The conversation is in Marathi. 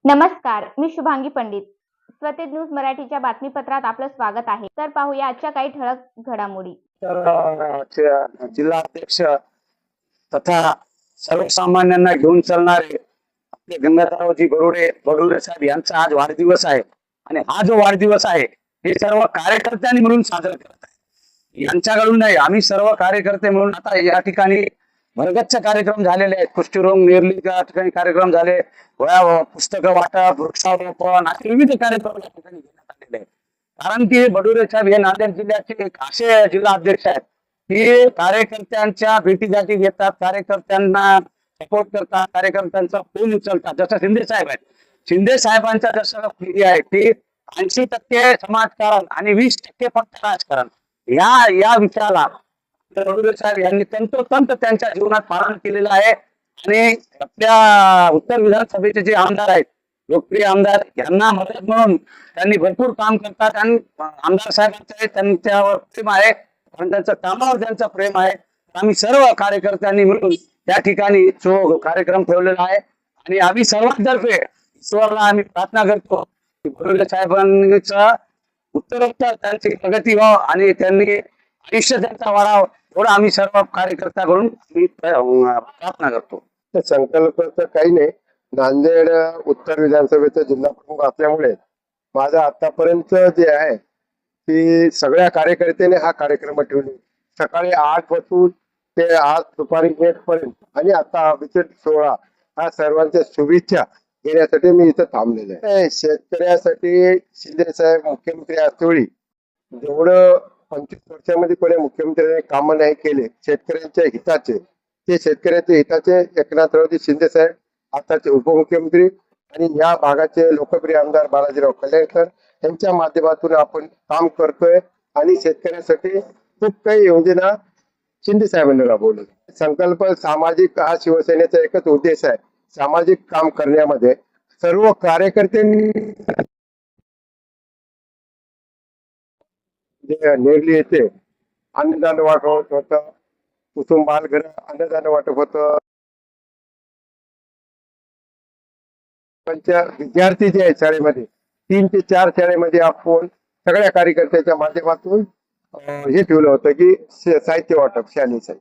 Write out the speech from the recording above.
नमस्कार, मी शुभांगी पंडित. स्वतेज न्यूज मराठीच्या बातमीपत्रात आपलं स्वागत आहे. तर पाहूया आजच्या काही ठळक घडामोडी. जिल्हा अध्यक्ष तथा सर्वसामान्यांना घेऊन चालणारे आपले गंगाधररावजी बडोरे साहेब यांचा आज वाढदिवस आहे. आणि हा जो वाढदिवस आहे हे सर्व कार्यकर्त्यांनी मिळून साजरा करत आहे. यांच्याकडून नाही, आम्ही सर्व कार्यकर्ते मिळून आता या ठिकाणी भरगच्च कार्यक्रम झालेले आहेत. कुष्ठरोग निर्लीच्या ठिकाणी कार्यक्रम झाले, पुस्तकं वाटप, वृक्षारोपण असे विविध कार्यक्रम या ठिकाणी घेण्यात आलेले आहेत. कारण की बडोरे साहेब हे नांदेड जिल्ह्याचे एक असे जिल्हा अध्यक्ष आहेत की कार्यकर्त्यांच्या भेटीगाठी घेतात, कार्यकर्त्यांना सपोर्ट करतात, कार्यकर्त्यांचा फोन उचलतात. जसं शिंदे साहेब आहेत, शिंदे साहेबांचा जसं पिढी आहे की 80% समाजकारण आणि 20% फक्त राजकारण या विषयाला बडोरे साहेब यांनी तंतोतंत त्यांच्या जीवनात पालन केलेलं आहे. आणि आपल्या उत्तर विधानसभेचे जे आमदार आहेत, लोकप्रिय आमदार, यांना मदत म्हणून त्यांनी भरपूर काम करतात. आणि आमदार साहेबांचे त्यांच्यावर प्रेम आहे, पण त्यांचं कामावर त्यांचं प्रेम आहे. आम्ही सर्व कार्यकर्त्यांनी मिळून त्या ठिकाणी जो कार्यक्रम ठेवलेला आहे आणि आम्ही सर्वांतर्फे ईश्वरला आम्ही प्रार्थना करतो की बडोले साहेबांचं उत्तरोत्तर त्यांची प्रगती व्हावं आणि त्यांनी आयुष्य त्यांचा वाढावं, एवढं आम्ही सर्व कार्यकर्त्याकडून प्रार्थना करतो. संकल्प काही नाही. नांदेड उत्तर विधानसभेचा जिल्हा प्रमुख असल्यामुळे माझा आतापर्यंत जे आहे की सगळ्या कार्यकर्त्याने हा कार्यक्रम ठेवले. सकाळी 8 पासून ते आज दुपारी 1 पर्यंत आणि आता अभिषेक सोहळा, हा सर्वांच्या शुभेच्छा घेण्यासाठी मी इथं थांबलेलो आहे. शेतकऱ्यासाठी शिंदे साहेब मुख्यमंत्री असतेवेळी जेवढं 25 वर्षामध्ये कोणी मुख्यमंत्र्यांनी कामं नाही केले शेतकऱ्यांच्या हिताचे, ते शेतकऱ्यांच्या हिताचे एकनाथरावजी शिंदे साहेब आताचे उपमुख्यमंत्री आणि या भागाचे लोकप्रिय आमदार बालाजीराव कल्याणकर यांच्या माध्यमातून आपण काम करतोय. आणि शेतकऱ्यांसाठी खूप काही योजना शिंदे साहेबांनी राबवले. संकल्प सामाजिक हा शिवसेनेचा एकच उद्देश आहे, सामाजिक काम करण्यामध्ये सर्व कार्यकर्त्यांनी जे नेरली येते अन्नदान वाटप होतं, कुसुम बालगृह अन्नदान वाटप होतं. विद्यार्थी जे आहेत शाळेमध्ये 3 ते 4 शाळेमध्ये आपण सगळ्या कार्यकर्त्याच्या माध्यमातून हे ठेवलं होतं की साहित्य वाटप, शालेय साहित्य.